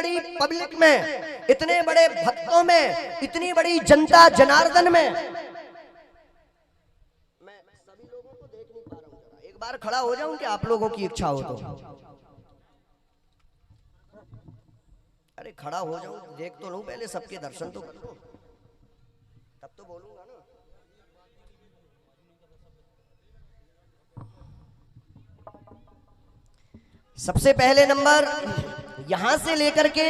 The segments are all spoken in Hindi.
बड़ी पब्लिक में, इतने बड़े भक्तों में, इतनी बड़ी जनता जनार्दन में मैं सभी लोगों को देख नहीं पा रहा हूं। एक बार खड़ा हो जाऊं कि आप लोगों की इच्छा हो तो? अरे खड़ा हो जाऊं, देख तो लूं, पहले सबके दर्शन तो कर लूं, तब तो बोलूंगा ना। सबसे पहले नंबर, यहां से लेकर के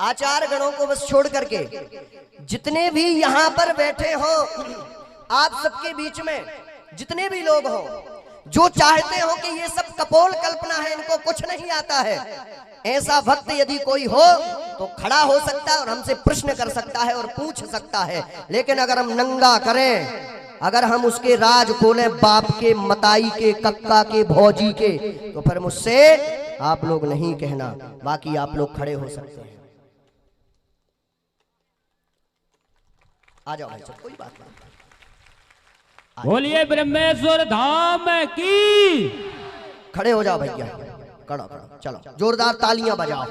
आचार्य गणों को बस छोड़ करके जितने भी यहां पर बैठे हो, आप सबके बीच में जितने भी लोग हो जो चाहते हो कि ये सब कपोल कल्पना है, इनको कुछ नहीं आता है, ऐसा भक्त यदि कोई हो तो खड़ा हो सकता है और हमसे प्रश्न कर सकता है और पूछ सकता है। लेकिन अगर हम नंगा करें, अगर हम उसके राज खोलें, बाप के, मताई के, कक्का के, भौजी के, तो फिर मुझसे आप लोग नहीं कहना। बाकी आप लोग खड़े हो सकते हैं। आ जाओ भाई साहब, कोई बात नहीं। बोलिए ब्रह्मेश्वर धाम की। खड़े हो जाओ भैया, खड़ा खड़ा, चलो जोरदार तालियां बजाओ,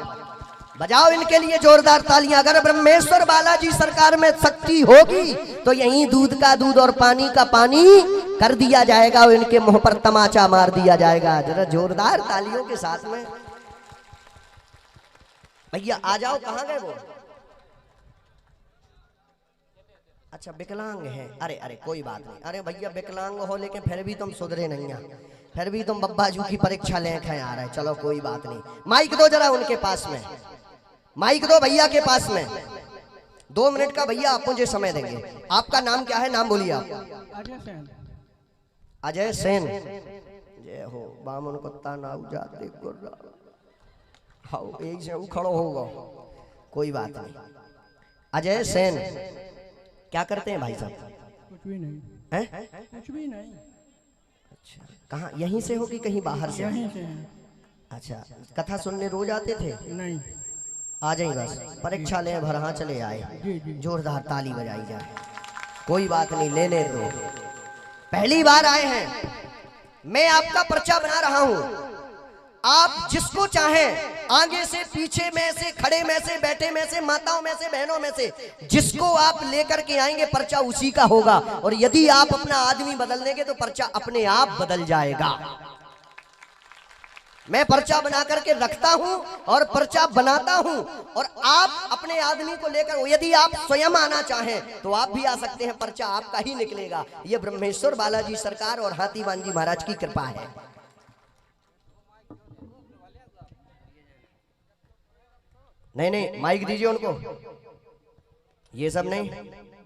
बजाओ इनके लिए जोरदार तालियां। अगर ब्रह्मेश्वर बालाजी सरकार में शक्ति होगी तो यहीं दूध का दूध और पानी का पानी कर दिया जाएगा और इनके मुंह पर तमाचा मार दिया जाएगा। जरा जोरदार तालियों के साथ में भैया आ जाओ। कहां गए वो? अच्छा विकलांग है। अरे अरे कोई बात नहीं। अरे भैया विकलांग हो लेकिन फिर भी तुम सुधरे नहीं है, फिर भी तुम बब्बाजू की परीक्षा लेके आ रहे। चलो कोई बात नहीं। माइक दो जरा उनके पास में, माइक दो भैया के पास में। 2 मिनट का भैया आप मुझे समय देंगे। आपका नाम क्या है? नाम बोलिए आप। अजय सेन। अजय सेन। जय हो। बामन कुत्ता नाउ जाते गुर्रा हाउ एक से खड़ो होगा। कोई बात नहीं। अजय सेन क्या करते हैं भाई साहब? कुछ भी नहीं हैं? कुछ भी नहीं। अच्छा, कहाँ, यहीं से हो कि कहीं बाहर से? यहीं से हैं। अच्छा, कथा सुनने रोज आते थे? नहीं। आ जाइए बस, परीक्षा ले भर, हाँ चले आए। जी जी। जोरदार ताली बजाई जाए। कोई बात नहीं, लेने दो। पहली बार आए हैं, मैं आपका पर्चा बना रहा हूं। आप जिसको चाहें, आगे से, पीछे में से, खड़े में से, बैठे में से, माताओं में से, बहनों में से, जिसको आप लेकर के आएंगे पर्चा उसी का होगा। और यदि आप अपना आदमी बदल देंगे तो पर्चा अपने आप बदल जाएगा। मैं पर्चा बना करके रखता हूं और पर्चा बनाता हूं, और आप अपने आदमी को लेकर, यदि आप स्वयं आना चाहें तो आप भी आ सकते हैं, पर्चा आपका ही निकलेगा। यह ब्रह्मेश्वर बालाजी सरकार और हाथीवान जी महाराज की कृपा है। नहीं नहीं, माइक दीजिए उनको, ये सब नहीं।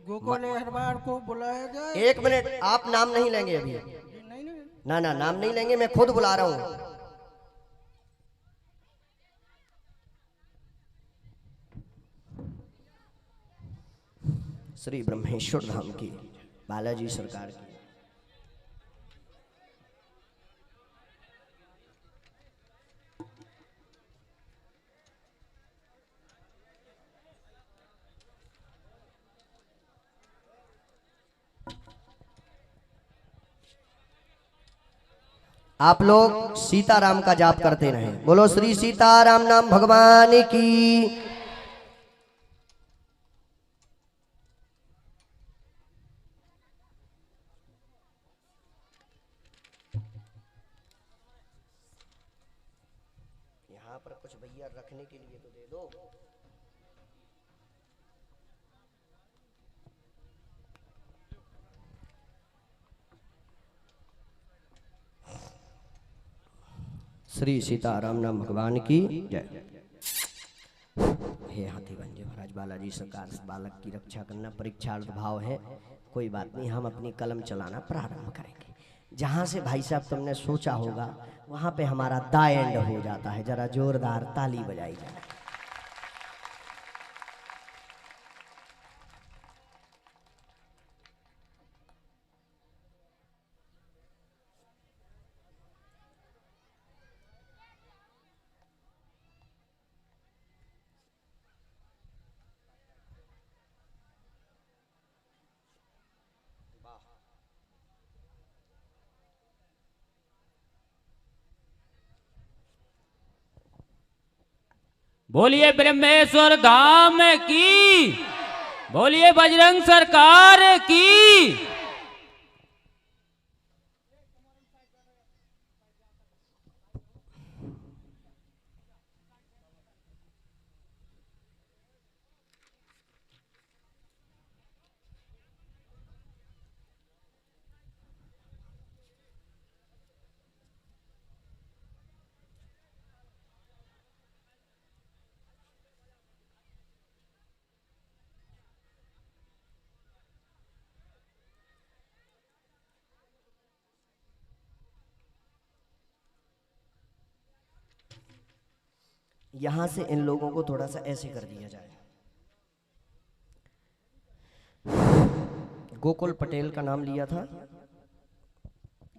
गोकुल हरबार को बुलाया जाए। 1 मिनट, आप नाम नहीं लेंगे अभी? नहीं नहीं। ना ना, नाम नहीं लेंगे, मैं खुद बुला रहा हूं। श्री ब्रह्मेश्वर धाम की, बालाजी सरकार की। आप लोग सीताराम का जाप करते रहें। बोलो श्री सीताराम नाम भगवान की। यहाँ पर कुछ भैया रखने के लिए तो दे दो। श्री सीताराम नाम भगवान की जय। हे हाथीवान जी महाराज, बालाजी सरकार बालक की रक्षा करना परीक्षार्थ भाव है। कोई बात नहीं, हम अपनी कलम चलाना प्रारंभ करेंगे। जहाँ से भाई साहब तुमने सोचा होगा वहाँ पे हमारा दा एंड हो जाता है। जरा जोरदार ताली बजाई जाए। बोलिए ब्रह्मेश्वर धाम की, बोलिए बजरंग सरकार की। यहां से इन लोगों को थोड़ा सा ऐसे कर दिया जाए। गोकुल पटेल का नाम लिया था।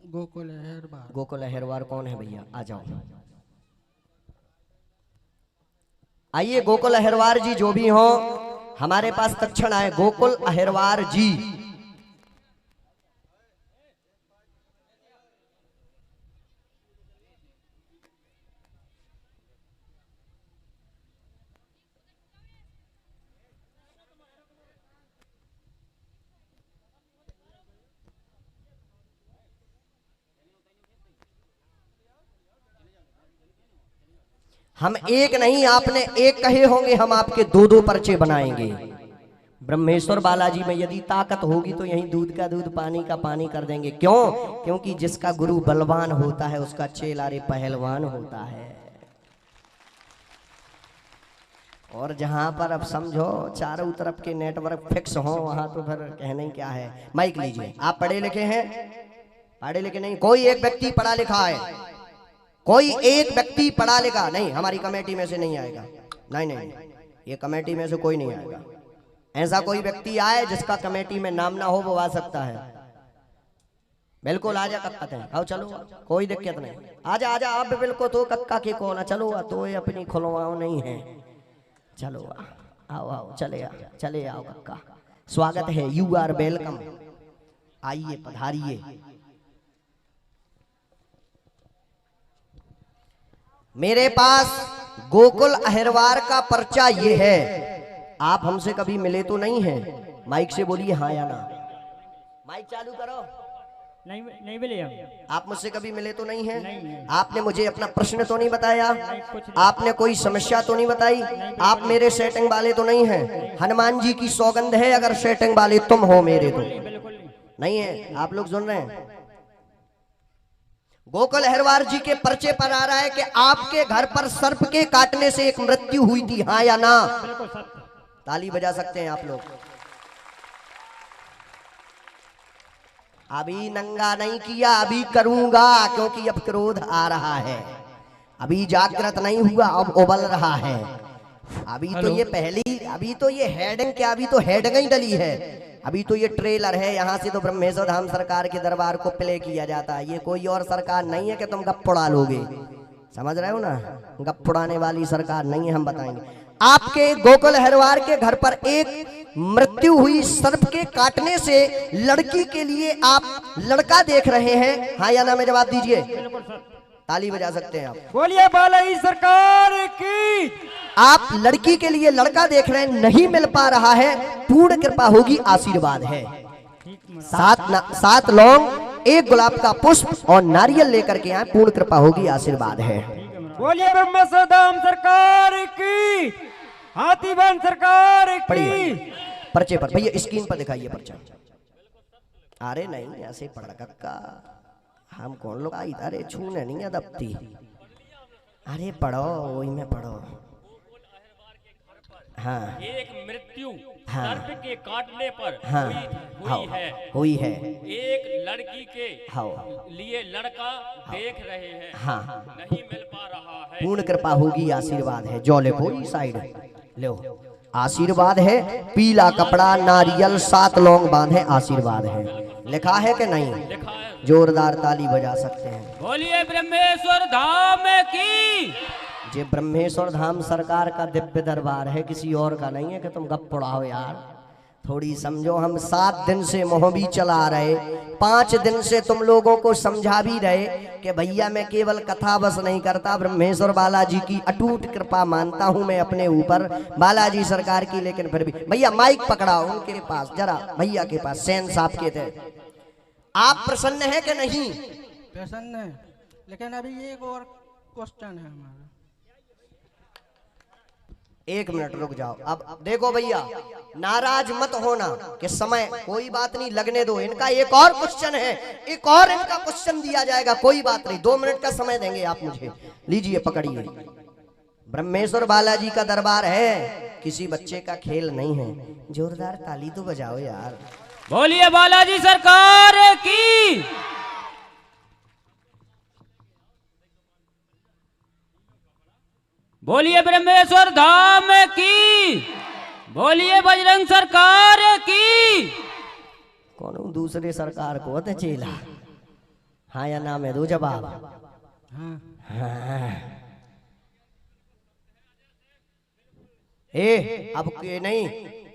गोकुल अहरबार। गोकुल अहरवार कौन है भैया? आ जाओ, आइए। गोकुल अहरवार जी जो भी हो हमारे पास तत्क्षण आए। गोकुल अहरवार जी, हम एक नहीं, आपने एक कहे होंगे, हम आपके दो दो पर्चे बनाएंगे। ब्रह्मेश्वर बालाजी में यदि ताकत होगी तो यहीं दूध का दूध पानी का पानी कर देंगे। क्यों? क्योंकि जिसका गुरु बलवान होता है उसका चेला रे पहलवान होता है। और जहां पर अब समझो चारों तरफ के नेटवर्क फिक्स हो वहां तो फिर कहने क्या है। माइक लीजिए। आप पढ़े लिखे हैं? पढ़े लिखे नहीं? कोई एक व्यक्ति पढ़ा लिखा है? कोई एक व्यक्ति पढ़ा लिखा नहीं? हमारी कमेटी में से नहीं आएगा। नहीं नहीं, ये कमेटी में से कोई नहीं आएगा। ऐसा कोई व्यक्ति आए जिसका कमेटी में नाम ना हो वो आ सकता है। बिल्कुल आ जा कक्का। आओ चलो, कोई दिक्कत नहीं। आजा आजा, आप बिल्कुल तो कक्का के कौन है? चलो तो ये अपनी खुलवाओ नहीं है। चलो आओ आओ, चले आओ कक्का। स्वागत है, यू आर वेलकम। आइए पधारिए। मेरे पास गोकुल अहरवार का पर्चा ये है। आप हमसे कभी मिले तो नहीं हैं? माइक से बोलिए हाँ या ना। माइक चालू करो। नहीं मिले हम। आप मुझसे कभी मिले तो नहीं हैं? नहीं। आपने मुझे अपना प्रश्न तो नहीं बताया? आपने कोई समस्या तो नहीं बताई? आप मेरे सेटिंग वाले तो नहीं हैं? हनुमान जी की सौगंध है अगर सेटिंग वाले तुम हो मेरे तो नहीं है। आप लोग सुन रहे हैं? गोकुल अहरवार जी के पर्चे पर आ रहा है कि आपके घर पर सर्प के काटने से एक मृत्यु हुई थी, हाँ या ना? ताली बजा सकते हैं आप लोग। अभी नंगा नहीं किया, अभी करूंगा, क्योंकि अब क्रोध आ रहा है। अभी जागृत नहीं हुआ, अब उबल रहा है। अभी तो ये पहली, अभी तो ये हेडिंग क्या, अभी तो हेडिंग ही डली है। अभी तो ये ट्रेलर है। यहाँ से तो ब्रह्मेश्वर धाम सरकार के दरबार को प्ले किया जाता है। ये कोई और सरकार नहीं है कि तुम गप उड़ा लोगे। समझ रहे हो ना? गप उड़ाने वाली सरकार नहीं है। हम बताएंगे। आपके गोकुल अहरवार के घर पर एक मृत्यु हुई सर्प के काटने से। लड़की के लिए आप लड़का देख रहे हैं, हाँ या ना में जवाब दीजिए। ताली बजा सकते हैं आप। बोलिए बालाई सरकार की। आप लड़की के लिए लड़का देख रहे हैं, नहीं मिल पा रहा है, पूर्ण कृपा होगी, आशीर्वाद है। 7 लौंग, 1 गुलाब का पुष्प और नारियल लेकर के आए, पूर्ण कृपा होगी, आशीर्वाद है। बोलिए ब्रह्मेश्वर धाम सरकार की, हाथीबन सरकार की। पर्चे पर भैया स्क्रीन पर दिखाइए पर्चा। अरे नहीं ऐसे पढ़ कक्का, हम कौन लोग आई? अरे छूने नहीं दबती। अरे पढ़ो, वही में पढ़ो। हाँ, एक मृत्यु हाँ, सर्प के काटने पर हाँ, हुई है। एक लड़की के हाँ, लिए लड़का देख रहे हैं, हाँ, नहीं मिल पा रहा है। पूर्ण कृपा होगी, आशीर्वाद है। जो लिखो साइड लो, आशीर्वाद है। पीला कपड़ा, नारियल, 7 लौंग बांधे, आशीर्वाद है। लिखा है कि नहीं? लिखा है। जोरदार ताली बजा सकते हैं। बोलिए ब्रह्मेश्वर धाम की। ये ब्रह्मेश्वर धाम सरकार का दिव्य दरबार है, किसी और का नहीं है कि तुम गप उड़ाओ यार। थोड़ी समझो। हम 7 दिन से मोह भी चला रहे, 5 दिन से तुम लोगों को समझा भी रहे कि भैया मैं केवल कथा बस नहीं करता, ब्रह्मेश्वर बालाजी की अटूट कृपा मानता हूं मैं अपने ऊपर, बालाजी सरकार की। लेकिन फिर भी भैया माइक पकड़ाओ उनके पास जरा, भैया के पास, सेन साहब के थे। आप प्रसन्न है कि नहीं? प्रसन्न है, लेकिन अभी एक और क्वेश्चन है हमारा। 1 मिनट रुक जाओ। अब देखो भैया, नाराज मत होना कि समय, कोई बात नहीं, लगने दो। इनका एक और क्वेश्चन है, एक और इनका क्वेश्चन दिया जाएगा, कोई बात नहीं। 2 मिनट का समय देंगे आप मुझे। लीजिए पकड़िए। ब्रह्मेश्वर बालाजी का दरबार है, किसी बच्चे का खेल नहीं है। जोरदार ताली तो बजाओ यार। बोलिए बालाजी सरकार की। बोलिए ब्रह्मेश्वर धाम की। बोलिए बजरंग सरकार की। कौन दूसरे सरकार को तो चेला? हाँ या ना में दो जवाब। हाँ हाँ। ए अब के नहीं,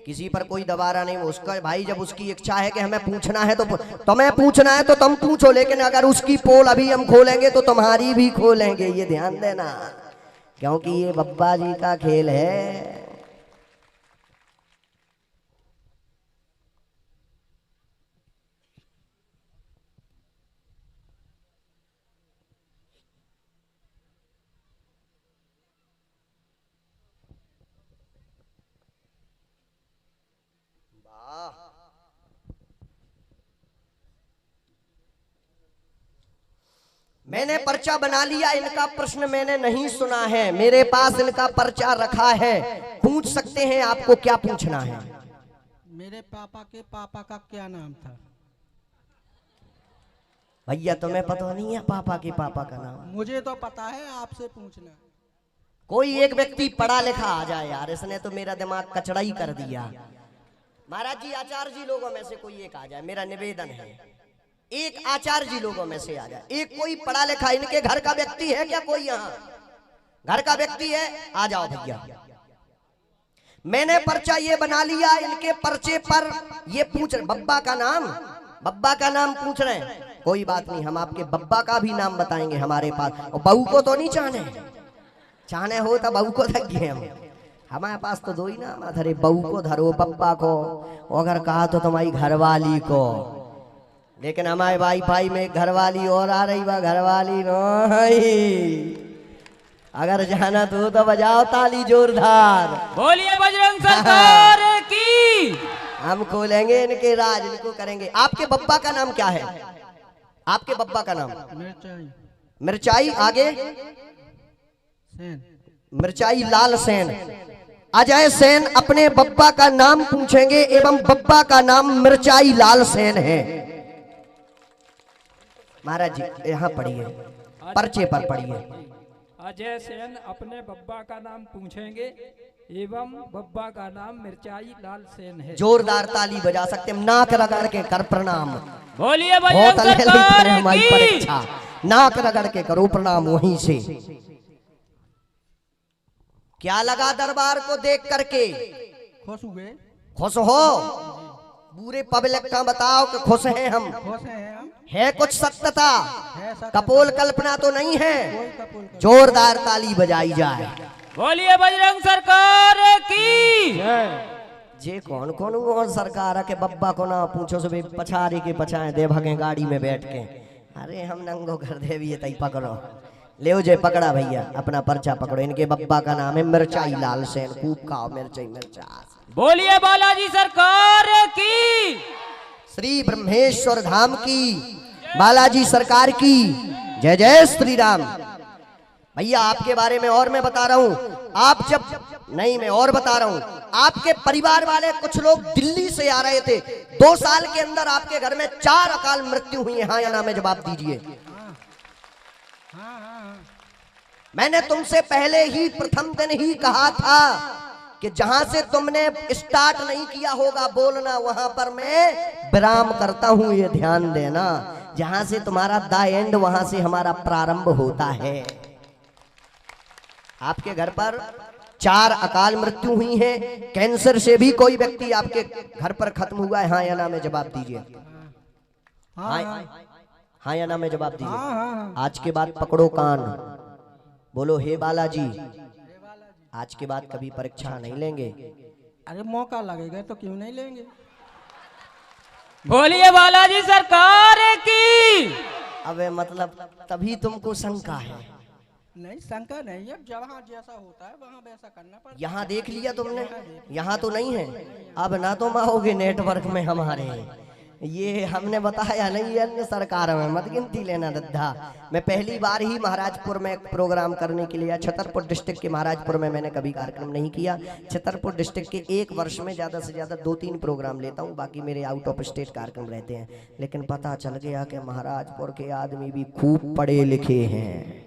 किसी पर कोई दबारा नहीं। उसका भाई जब उसकी इच्छा है कि हमें पूछना है तो तुम्हें पूछना है तो तुम पूछो, लेकिन अगर उसकी पोल अभी हम खोलेंगे तो तुम्हारी भी खोलेंगे, ये ध्यान देना, क्योंकि ये बब्बा जी का खेल है। मैंने पर्चा बना लिया, इनका प्रश्न मैंने नहीं सुना है, मेरे पास इनका पर्चा रखा है, पूछ सकते हैं। आपको क्या पूछना है? मेरे पापा के पापा का क्या नाम था? भैया तुम्हें पता नहीं है पापा के पापा का नाम? मुझे तो पता है, आपसे पूछना। कोई एक व्यक्ति पढ़ा लिखा आ जाए यार, इसने तो मेरा दिमाग कचड़ा ही कर दिया। महाराज जी, आचार्य जी लोगों में से कोई एक आ जाए, मेरा निवेदन है। एक आचार्य जी लोगों में से आ जाए, एक कोई पढ़ा लिखा, इनके घर का व्यक्ति है क्या कोई? यहाँ घर का व्यक्ति है, आ जाओ भैया। मैंने पर्चा ये बना लिया, इनके पर्चे पर ये पूछ रहे, बब्बा का नाम, बब्बा का नाम पूछ रहे हैं। कोई बात नहीं, हम आपके बब्बा का भी नाम बताएंगे हमारे पास। और बहू को तो नहीं चाहने हो तो बहू को थक गए हम, हमारे पास तो 2 ही नाम धरे, बहू को धरो, बब्बा को, अगर कहा तो तुम्हारी घरवाली को। लेकिन हमारे वाईफाई में घरवाली और आ रही, वह घरवाली नहीं। अगर जाना तो बजाओ ताली जोरदार। बोलिए बजरंग सरकार की। हम खोलेंगे इनके राज, इनको करेंगे। आपके बब्बा का नाम क्या है? आपके बब्बा का नाम? मिर्चाई मिर्चाई। आगे? सेन। मिर्चाई लाल सेन। अजय सेन अपने बब्बा का नाम पूछेंगे एवं बब्बा का नाम मिर्चाई लाल सेन है। महाराज जी यहाँ पढ़िए, पर्चे पर पढ़िए। अजय सेन अपने बब्बा का नाम पूछेंगे एवं बब्बा का नाम मिर्चाई लाल सेन है। जोरदार ताली बजा सकते हैं, नाक रगड़ के कर प्रणाम। बोलिए बहुत बजरंग अलग है सरकार हमारी की। परीक्षा, नाक रगड़ के करो प्रणाम वहीं से। क्या लगा दरबार को देख करके? खुश हुए? खुश हो? पूरे पब्लिक का बताओ कि खुश हैं हम। खुश हैं हम। है कुछ सत्यता? है सच। कपोल कल्पना तो नहीं है? कोई कपूल का। जोरदार ताली बजाई जाए। बोलिए बजरंग सरकार की। जे कौन कौन और सरकार के बब्बा को ना पूछो से पछाड़ी के पछाए दे भगे गाड़ी में बैठ के। अरे हम नंगो कर दे भी तई पकड़ो, ले जे पकड़ा भैया, अपना पर्चा पकड़ो। इनके बब्बा का नाम है मिर्चाई लाल सेन। खूब खाओ मिर्चाई मिर्चा। बोलिए बालाजी सरकार की। श्री ब्रह्मेश्वर धाम की, बालाजी सरकार की जय जय श्री राम। भैया आपके बारे में और मैं बता रहा हूँ, आप जब नहीं, मैं और बता रहा हूँ, आपके परिवार वाले कुछ लोग दिल्ली से आ रहे थे। 2 साल के अंदर आपके घर में 4 अकाल मृत्यु हुई है। हाँ या ना में जवाब दीजिए। मैंने तुमसे पहले ही प्रथम दिन ही कहा था कि जहां से तुमने स्टार्ट नहीं किया होगा बोलना, वहां पर मैं विराम करता हूं, ये ध्यान देना। जहां से तुम्हारा द एंड, वहां से हमारा प्रारंभ होता है। आपके घर पर 4 अकाल मृत्यु हुई है। कैंसर से भी कोई व्यक्ति आपके घर पर खत्म हुआ है, हाँ या ना में जवाब दीजिए। हाँ हाँ या ना में जवाब दीजिए। हाँ हाँ आज के बाद पकड़ो कान, बोलो हे बालाजी, आज के बाद कभी परीक्षा नहीं लेंगे। अरे मौका लगेगा तो क्यों नहीं लेंगे। बोलिए बालाजी सरकार की। अबे मतलब तभी तुमको शंका है। नहीं शंका नहीं है, जहाँ जैसा होता है वहाँ वैसा करना पड़ता है। यहाँ देख लिया तुमने, यहाँ तो नहीं है। अब ना तुम आओगे नेटवर्क में हमारे, ये हमने बताया नहीं है, अन्य सरकार में मत गिनती लेना दद्दा। मैं पहली बार ही महाराजपुर में प्रोग्राम करने के लिए, छतरपुर डिस्ट्रिक्ट के महाराजपुर में मैंने कभी कार्यक्रम नहीं किया। छतरपुर डिस्ट्रिक्ट के एक वर्ष में ज़्यादा से ज़्यादा 2-3 प्रोग्राम लेता हूँ, बाकी मेरे आउट ऑफ स्टेट कार्यक्रम रहते हैं। लेकिन पता चल गया कि महाराजपुर के आदमी भी खूब पढ़े लिखे हैं,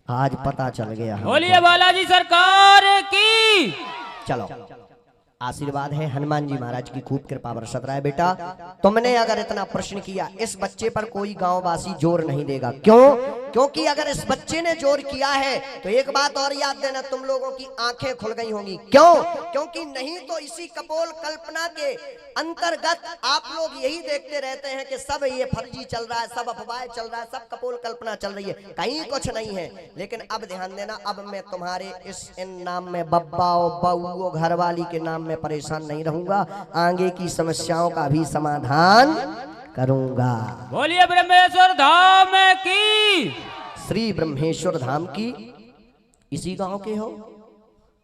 आज पता चल गया। बोलिए बालाजी सरकार की। चलो आशीर्वाद है हनुमान जी महाराज की, खूब कृपा बरसत रहा है। बेटा तुमने अगर इतना प्रश्न किया, इस बच्चे पर कोई गांववासी जोर नहीं देगा। क्यों? क्योंकि अगर इस बच्चे ने जोर किया है तो एक बात और याद देना, तुम लोगों की आंखें खुल गई होंगी। क्यों? क्योंकि नहीं तो इसी कपोल कल्पना के अंतर्गत आप लोग यही देखते रहते हैं कि सब ये फर्जी चल रहा है, सब अफवाह चल रहा है, सब कपोल कल्पना चल रही है, कहीं कुछ नहीं है। लेकिन अब ध्यान देना, अब मैं तुम्हारे इस इन नाम में बब्बा बउओ घरवाली के नाम में परेशान नहीं रहूंगा, आगे की समस्याओं का भी समाधान करूंगा। बोलिए ब्रह्मेश्वर धाम की। श्री ब्रह्मेश्वर धाम की। इसी गांव के हो?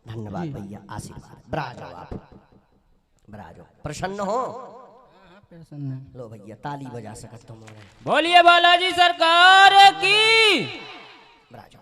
धन्यवाद भैया, आशीर्वाद। बराजो आप, बराजो। प्रसन्न हो? प्रसन्न है। लो भैया ताली बजा सकत तुम। बोलिए बालाजी सरकार की। बराजो।